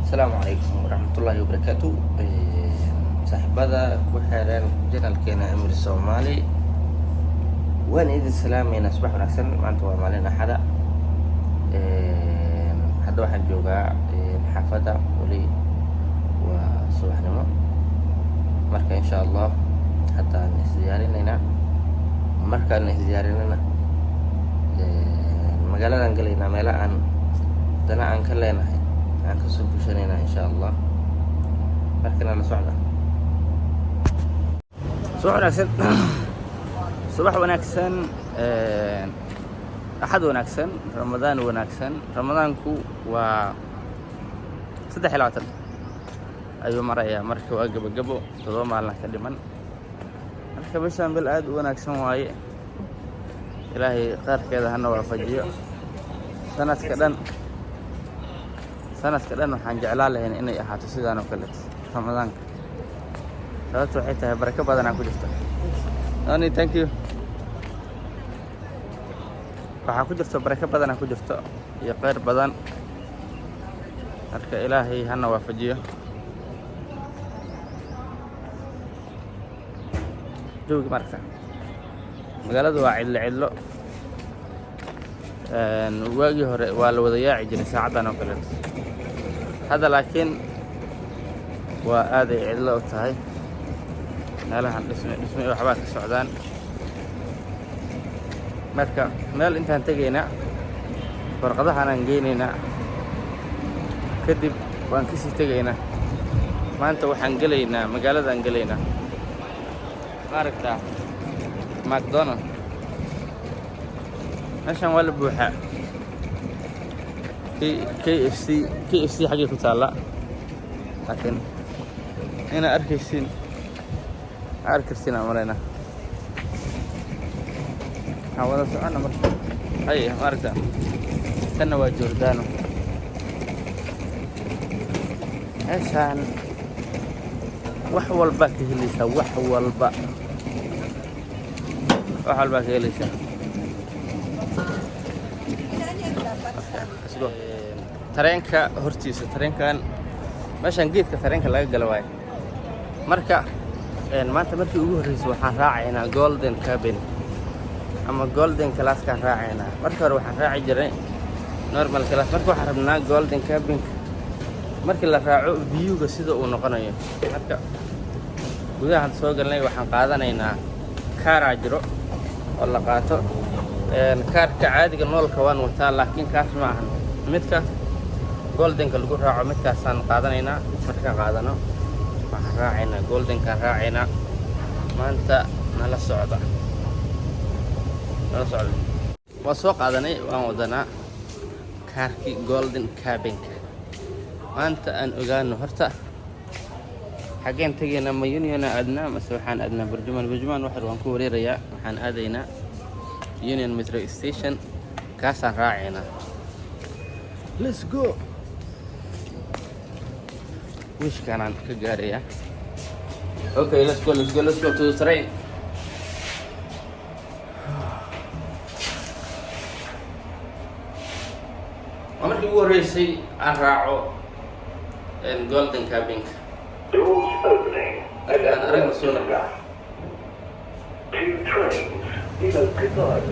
السلام عليكم ورحمة الله وبركاته. صاحبada ku xiran janalkeena Amir Soomaali waan idin salaamayna subax wanaagsan. maanta waa maalin axada. hadda waxaan joogaa xaafada wali waa subaxnimo, marka insha Allah haddaan isdiyaarinayna markaan isdiyaarinayna magaaladan galaynaa meela aan dana aan ka leenahay aan kasoo bushanayna insha Allah. markana la socda subax wanaagsan axad wanaagsan ramadaan wanaagsan. ramadaanku waa 23 ayuu marayaa, marka waa gabagabo 7 maalin ka dhiman. marka bishaan bil aad u wanaagsan waaye, ilaahay qaarkeeda hana waafajiyo. sanadka dhan waxaan jeclaan lahayn inay ahaato sidaan oo kale ramadaanka, sababto waxay tahay barako badan ku jirta. thank you. waxaa ku jirto barako badan ku jirto iyo khayr badan, marka ilaahay hana waafajiyo. joogi marka magaaladu waa cidlo waagii hore waa la wada yaaci jiray saacadan oo kale, hadda laakiin waa aad ay cidlo u tahay. meelahan dhisme waxbaa ka socdaan, marka meel intaan tegaynaa warqadahan aan geynaynaa, kadib waan kasii tegaynaa. maanta waxaan gelaynaa magaaladaan gelaynaa, maaragtaa McDonald. meeshaan waa la buuxaa. KFC xaggay ku taalla, laakiin inaa arkaysiin aan maraynaa. waxaan wada soconna marka maaragta tanna waa Jordano. meeshaan wax walbaa ka helaysaa, wax walbaa ka helaysaa. tareenka hortiisa, tareenkan meeshaan geedka tareenka laga gala waaye. marka maanta markii ugu horreysay waxaan raacaynaa golden cabin ama golden classkaan raacaynaa. marka hore waxaan raaci jiray normal class, marka waxaan rabnaa golden cabin markii la raaco viewga sida uu noqonayo. marka gudahaan soo galnay waxaan qaadanaynaa kaaraa jiro oo la qaato. kaarka caadiga noolka waan wataa, laakiin kaas ma ahan midka goldenka lagu raaco. midkaasaan qaadanaynaa. markaan qaadano waxaan raacaynaa goldenkaan raacaynaa. maanta nala socda. waan soo qaadanay, waan wadanaa kaarkii golden cabinka. maanta aan ogaano horta xaggeen tegaynaa, ma union aadnaa mase waxaan aadnaa burjumaan. waxar waan ku wareerayaa. waxaan aadaynaa Union Metro Station, kaasaan raacaynaa. Let's go. wishkaanaan ka gaarayaa. Okay, let's go to the train. markii ugu horreysay aan raaco golden cabinka. Doors opening. aan aragna soo noqda. 2 trains in occupied.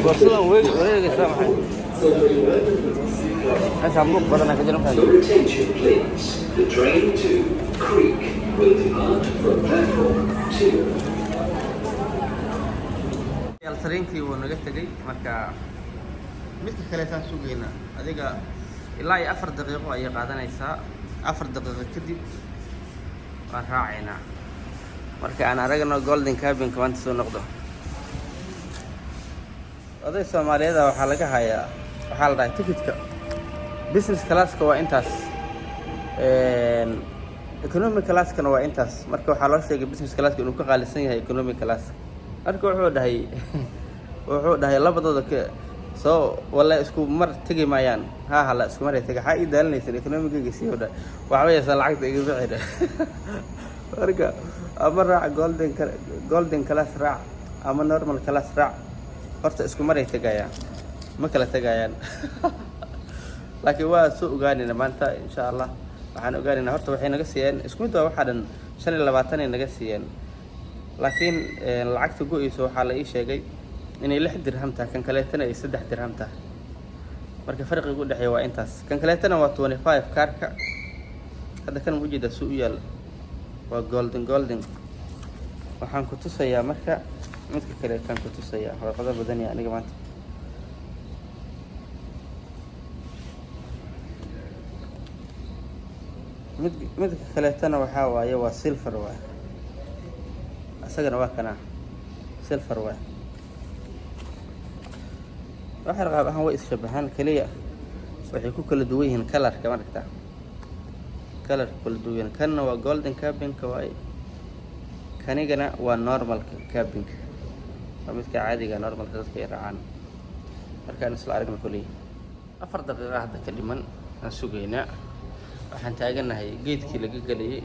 Borsadan wareegaysaa maxay? meeshaan buuq badanaa ka jira. Your attention please. The train to Creek will depart from platform 2. tareenkii wuu naga tegay, marka midka kaleetaan sugaynaa. adiga ilaa iyo 4 daqiiqo ayay qaadanaysaa. 4 daqiiqo kadib waan raacaynaa. marka aan aragno golden cabinka maanta soo noqdo. oday Soomaaliyeed waxaa laga hayaa, waxaa la dhahay tikitka business classka waa intaas, economic classkana waa intaas. marka waxaa loo sheegay business classka inuu ka qaalisan yahay economic class. marka wuxuu dhahay labadooda soo wala isku mar tegi maayaan. hala isku mar tegi. waxaa ii daalinaysan economic-ga sii wada waxba yeesha lacagta iga bixina. marka ama raac golden class raac ama normal class raac. horta isku maray tagayaan, ma kala tagayaan. laakiin waa soo ogaanayna maanta insha allah. waxaan ogaanaynaa horta waxay naga siiyeen isku mid waa waxaa dhan 25 ay naga siiyeen, laakiin lacagta go'ayso waxaa la ii sheegay inay 6 dirham tahay, kan kaleetana ay 3 dirham tahay. marka farqiga u dhexeeya waa intaas. kan kaleetana waa 25 kaarka. hadda kan ujeeda suu yaal waa golden. waxaan ku tusayaa marka midka kale kan ku tusayaa warqado badan yaa aniga maanta. midka kaleetana waxaa waaye waa silver waaye, asagana waa kana silver waaye. waxa raqab ahaan way ishabahan kaliya, waxay ku kala duwan yihiin kalarka maragta, kalarka kala duwan. kanna waa golden cabinka waaye, kanigana waa normal cabinka, waa midka caadiga normalka dadka ay raacaan. markaan isla aragna kulli 4 daqiiqo hadda ka dhiman aan sugaynaa. waxaan taaganahay geedkii laga galayay.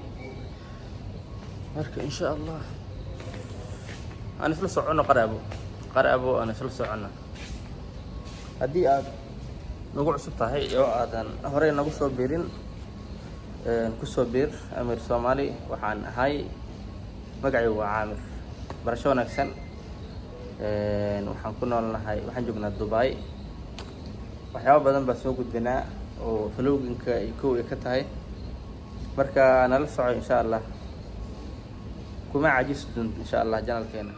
marka insha allah aan isla socono qaraabo aan isla socono. haddii aad nagu cusub tahay oo aadan horey nagu soo biirin, kusoo biir Amir Soomaali. waxaan ahay magacaygu waa Caamir. barasho wanaagsan. waxaan ku noolnahay, waxaan joognaa Dubai. waxyaabo badan baa soo gudbinaa oo vloginka ay kow ay ka tahay. marka nala soco insha allah, kuma caajis doonto insha allah janalkeena.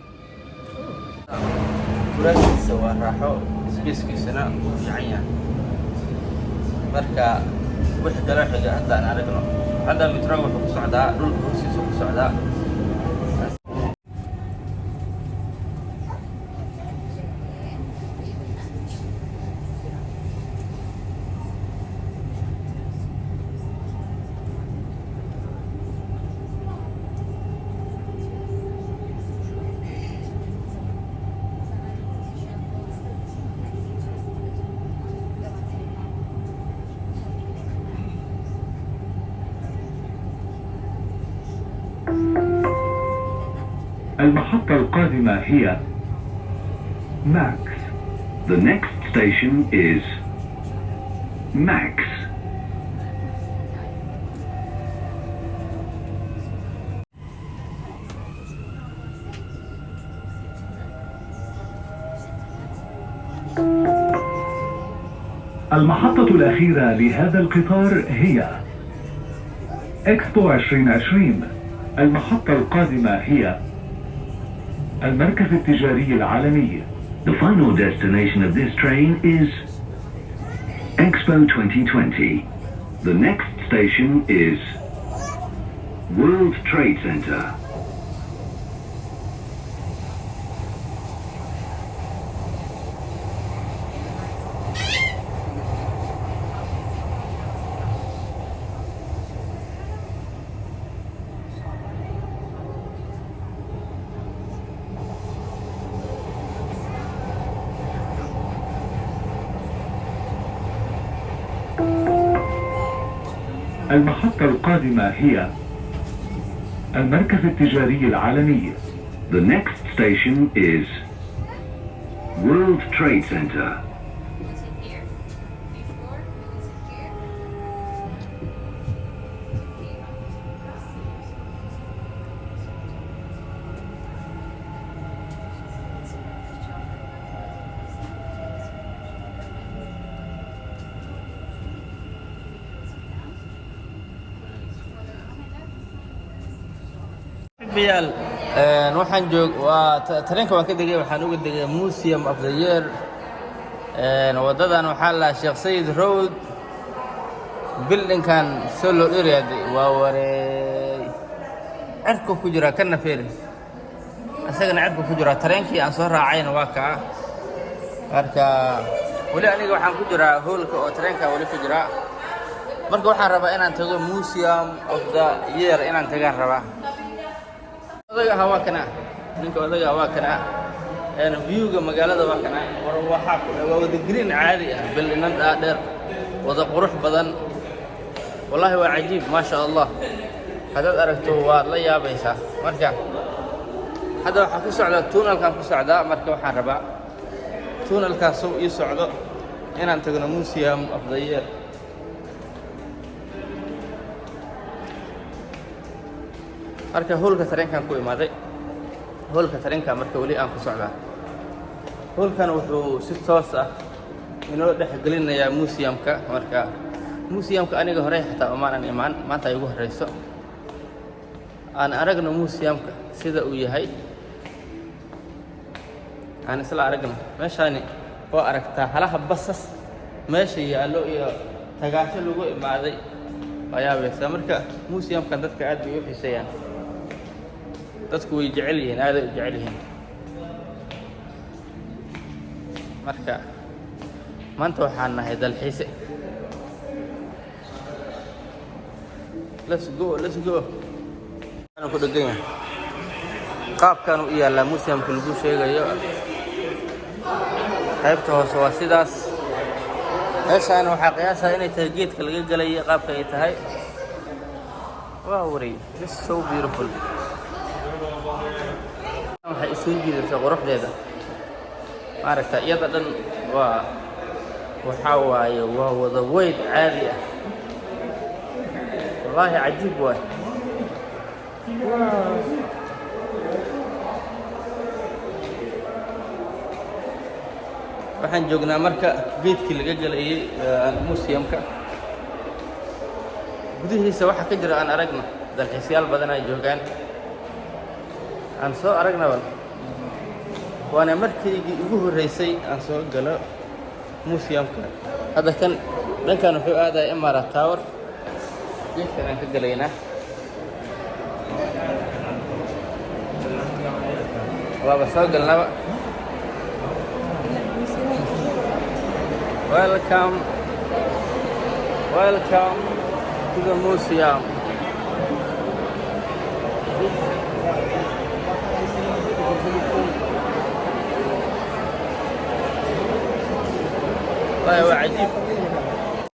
kuraasiisa waa raaxo, spacekiisana wuu fiican yahay. marka wixii kala xiga hadda aan aragno. hadda metroga wuxuu ku socdaa dhulka hoostiisa ku socdaa. المحطة القادمة هي Max. The next station is Max. المحطة الأخيرة لهذا القطار هي إكسبو 2020. المحطة القادمة هي المركز التجاري العالمي. The final destination of this train is Expo 2020. The next station is World Trade Center. المحطة القادمة هي المركز التجاري العالمي. The next station is World Trade Center. biyaal waxaan tareenka waan ka degay. waxaan uga degay Museum of the Year. wadadan waxaa la Sheikh Sayid Road. buildingkan solo area waa wareey cirku ku jira kana feeri, asagana cirku ku jira. tareenkii aan soo raacayna waa ka. marka wali aniga waxaan ku jiraa hoolka oo tareenka wali ku jira. marka waxaan rabaa inaan tago Museum of the Year inaan tagaan rabaa. odaga waa kana, ninka odaga waa kana. viewga magaalada waa kana. waxaa waa wada green caadi ah, buildingan dheer, wada qurux badan. wallahi waa cajiib, ma sha Allah. hadaad aragto waa la yaabaysaa. marka hadda waxaan ku socdaa tunnelkan ku socdaa. marka waxaan rabaa tunnelkaas uu ii socdo inaan tagno Museum of the Year. marka howlka tareenkan ku imaaday howlka tareenka marka wali aan ku socdaa howlkan wuxuu si toos ah inoo dhexgelinayaa museumka marka museumka aniga hore xataa umaanan imaan maanta ay ugu horeyso aan aragno museumka sida uu yahay aan isla aragno meeshaani oo aragtaa halaha basas meesha yaallo iyo tagaasho lagu imaaday ayaabaysa marka museumkan dadka aad bay u xiiseeyaan dadku way jecel yihiin aad ay u jecel yihiin marka maanta waxaan nahay dalxiise let's go waxaan ku dhagan yahay qaabkan u yaallaa museumka lagu sheegayo qaybta hoose waa sidaas meeshaan waxaa qiyaasaa inay tahay geedka laga gelayo qaabka ay tahay waa waray this is so beautiful waxay isoo jiidaysaa quruxdeeda maaragta iyada dhan waa waxaa waaye waa wada weyd caadi ah wallaahi cajiib waay waxaan joognaa marka geedkii laga gelayay museumka gudihiisa waxaa ka jira aan aragno dalxiisyaal badan ay joogaan aan soo aragnaba waana markaygii ugu horreysay aan soo galo museumka hadda kan dhankan wuxuu aadaya Emirates Tower geedkan aan ka galaynaa waaba soo galnaba welcome to the museum waa cajiib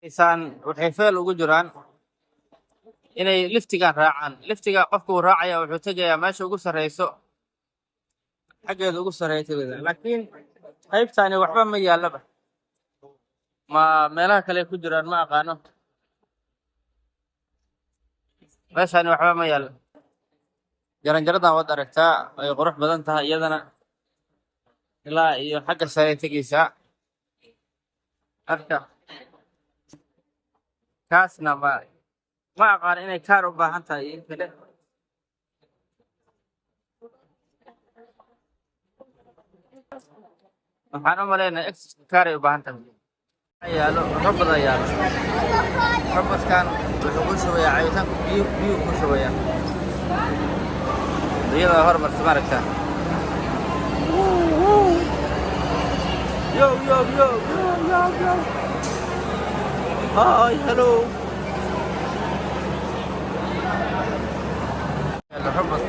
isaan waxay feel ugu jiraan inay liftigan raacaan liftiga qofku uu raacaya wuxuu tagayaa meesha ugu sareyso xaggeeda ugu sareysa laakiin qaybtaani waxba ma yaalaba ma meelaha kale ku jiraan ma aqaano meeshaani waxba ma yaalo jaranjaradan waad aragtaa ay qurux badan tahay iyadana ilaa iyo xagga sare tegaysaa marka kaasna ma aqaan inay kaar u baahan tahay in kale waxaan u maleynayaa extra kaar ay u baahan tahay yaalo robada yaalo robadkan wuxuu ku shubayaa cabitaanku biyo ku shubayaa iyada hormarta maaragtaa yo hi hello robot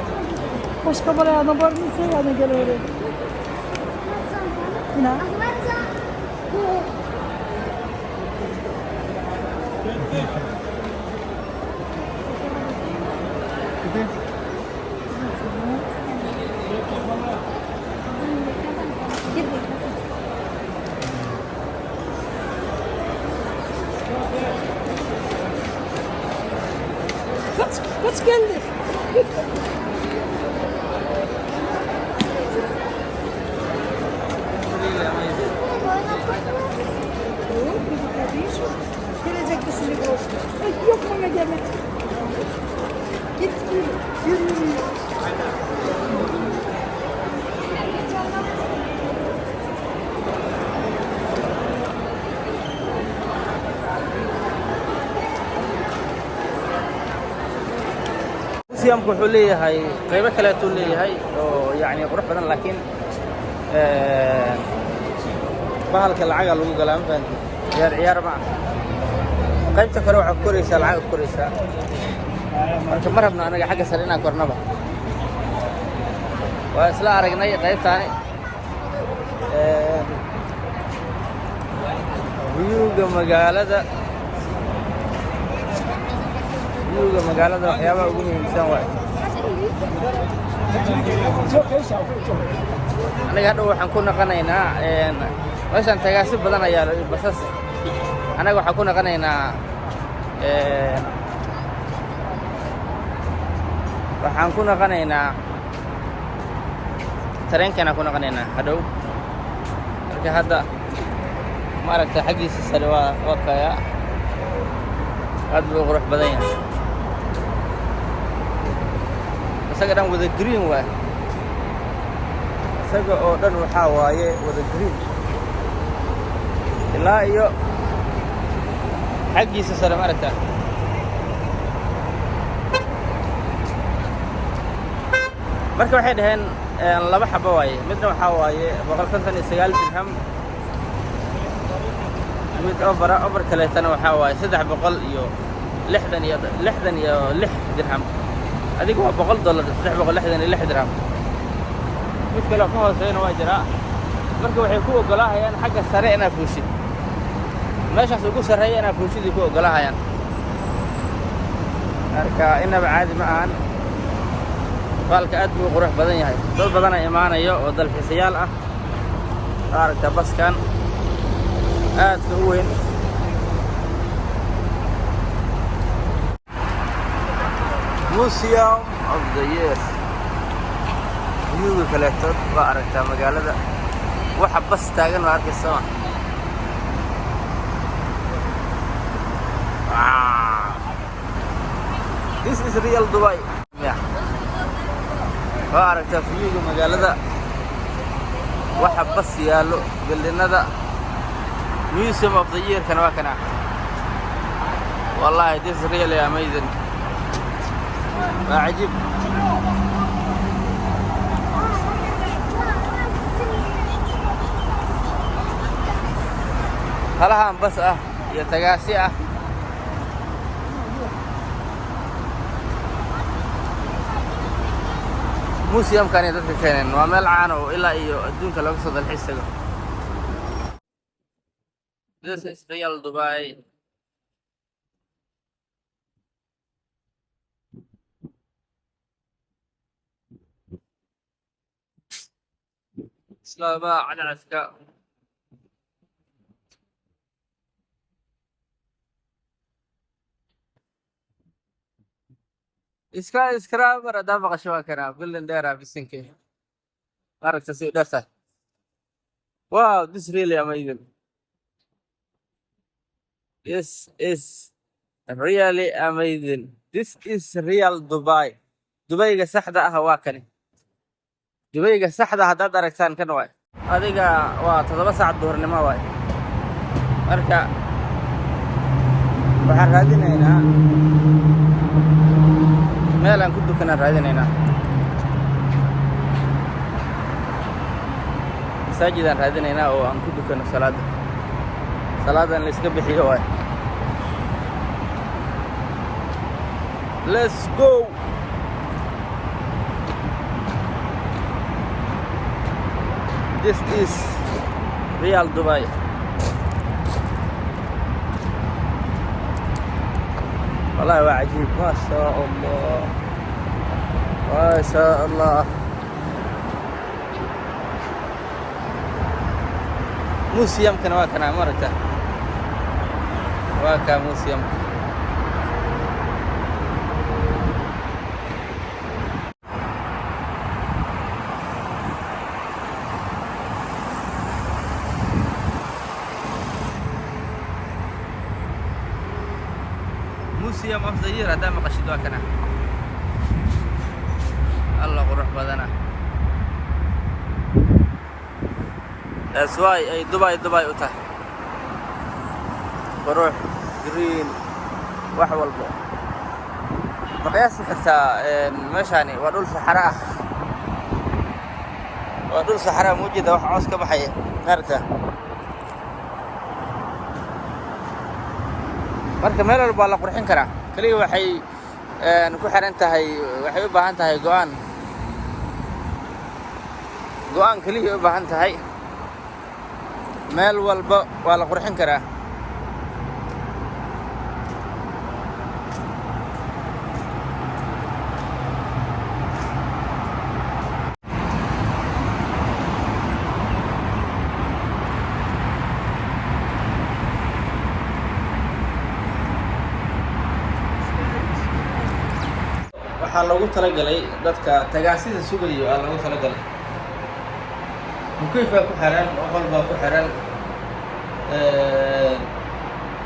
Başka buraya adam var mı? Yani geliyor. Ne? Kaç geldi? Gelecek düşünce olsun. Yok bana gelmedi. Git yürü. museumku wuxuu leeyahay qaybo kaleetuu leeyahay oo yacni qurux badan laakiin bahalka lacaga lagu galaa ma fahanti ciyaar ma aha qaybta kore waxaa ku koraysaa lacag ku koraysaa marka ma rabno anaga xagga sare inaan kornaba waa isla aragnay qaybtaani viewga magaalada waxyaabaha ugu muhiimsan waay aniga hadhow waxaan ku naqanaynaa meeshaan tagaasi badan ayaa basas anaga waxaan ku naqanaynaa waxaan ku naqanaynaa tareenkana ku naqanaynaa hadhow. marka hadda ma aragta xaggiisa sare waa kaya aad buu qurux badan yahay. isaga dhan wada green waay, isaga oo dhan waxaa waaye wada green ilaa iyo xaggiisa sare ma aragta. marka waxay dhaheen laba xabo waaye, midna waxaa waaye 159 dirham, mid over kaleetana waxaa waaye 366 dirham. adiga waa $100 366 dirham. mid kale ka hooseeyana waa jiraa. marka waxay ku ogolaahayaan xagga sare inaad fuushid, meeshaas ugu sarreeya inaad fuushidii ku ogolaahayaan. marka inaba caadi ma ahan, baalka aad buu qurux badan yahay. dad badana imaanayo oo dalxiisayaal ah. aragta baskan aadka u weyn. Museum of the Year. viewga kaleeto waa aragtaa magaalada, waxa bas taagan waa arkaysaa. This is real Dubai. waa aragtaa viewga magaalada, waxa bas yaalo bildinada. Museum of the Year kana waa kana. wallahi this is really amazing. waa cajiib. halahan bas ah iyo tagaasi ah. museumkani dadka keeneen waa meel caan oo ilaa iyo adduunka laga soo dalxiis tago. This is real Dubai. islaama canaska. skyscraper hadaa maqasho waa kanaa building dheera bisinke. aragta si dheerta. wow, this is really amazing. This is really amazing. This is real Dubai. Dubai-ga saxda ah waa kani. Dubai-ga saxda haddaad aragtaan kan waay. adiga waa 7 saac duhurnimo waay. marka waxaan raadinaynaa meel aan ku dukanaan raadinaynaa. masaajidaan raadinaynaa oo aan ku dukano salaadan la iska bixiyo waay. let's go. this is real Dubai. والله waa cajiib. ما شاء الله ما شاء الله. museumkana waa kana maragta. waa ka museum. Museum of the Year haddaa maqashid waa kana. alla qurux badana. that's why ay Dubai u tahay. qurux, green, wax walbo. ma qiyaasi kartaa meeshani waa dhul saxara ah. waa dhul saxara muujida wax coos ka baxaya. aragta. marka meel walba la qurxin karaa. kaliya waxay ku xiran tahay, waxay u baahan tahay go'aan kaliya u baahan tahay. meel walba waa la qurxin karaa. waxaa loogu talagalay dadka tagaasida sugayo aa loogu talagalay mukayf baa ku xiran oqol baa ku xiran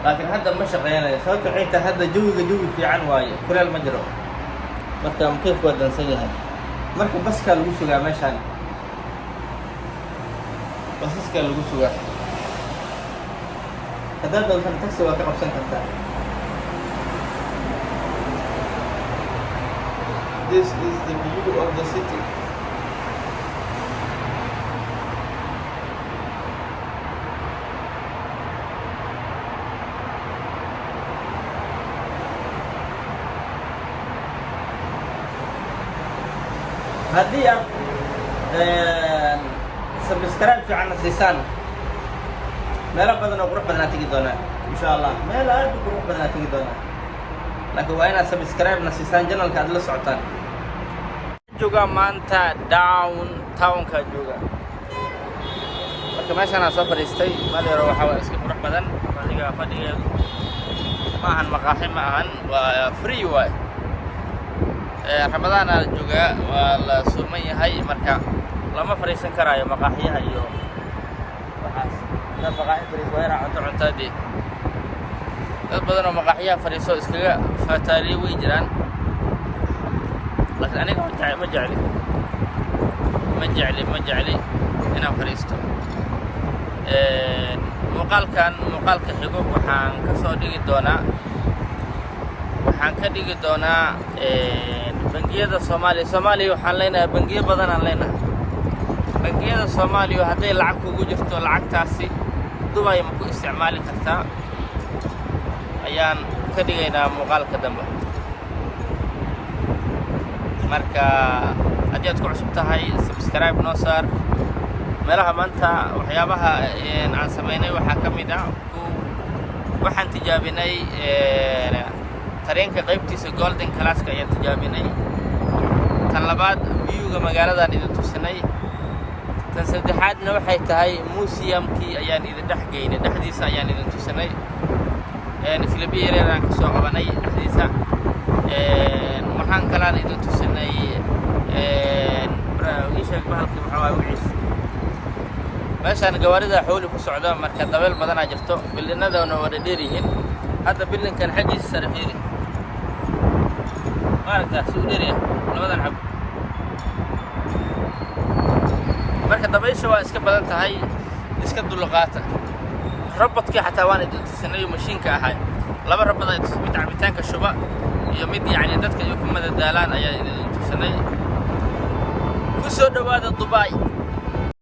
laakiin hadda ma shaqeynayo sababta waxay tahay hadda jawiga jawi fiican waaye kuleel ma jiro marka mukayf waa dansan yahay marka baskaa lagu sugaa meeshaan basaskaa lagu sugaa haddaad doontan taxi waa ka qabsan kartaa. This is the view of the city. haddii aad subscribe fiican na siisaan meelo badan oo qurux badan aad tegi doonaa insha Allah meel aad u qurux badan aad tegi doonaa laakiin waa inaad subscribe na siisaan channelka aad la socotaan. Jooga maanta downtown-ka jooga marka meeshaan aan soo fadhiistay meel yar waxaa waa iska qurux badan fadhigeedu ma ahan maqaaxi ma ahan waa free waay. Ramadaan aan joogaa waa la sooman yahay marka lama fariisan karaayo maqaaxiyaha iyo waxaas dad maqaaxi fariis waa inaa cuntaadii dad badan oo maqaaxiyaha fariiso iskaga faataaliyo way jiraan laakiin aniga ma jecli inaan fariisto. muuqaalka xigo waxaan ka dhigi doonaa bangiyada Soomaaliya waxaan leenahay bangiyo badan aan leenahay. Bangiyada Soomaaliya hadday lacag kugu jirto lacagtaasi Dubai ma ku isticmaali kartaa ayaan ka dhigaynaa muuqaalka dambe. Marka haddii aad ku cusub tahay subscribe noo saar. meelaha maanta waxyaabaha aan sameynay waxaa ka mid ah waxaan tijaabinay tareenka qaybtiisa golden classka ayaan tijaabinay. tan labaad viewga magaaladan idin tusinay. tan saddexaadna waxay tahay museumkii ayaan idin dhex geynay dhexdiisa ayaan idin tusinay. Filibyo yaryar aan kasoo qabanay dhexdiisa. waxaan kalaan idin tusinay bahalkii maxaa waaye wiciis meeshaan gawaarida xooli ku socda marka dabeel badanaa jirto bildinadana wada dheer yihiin. hadda bildinkan xaggiisa sare fiiri maaragtaa si u dheeryahay labadan xab marka dabaysha waa iska badan tahay iska dulqaata. robotki xataa waan idin tusinay mashiinka ahay laba robot ay mid cabitaanka shuba iyo mid yacni dadka ay ku madadaalaan ayaa idin tusinay. ku soo dhawaada Dubai.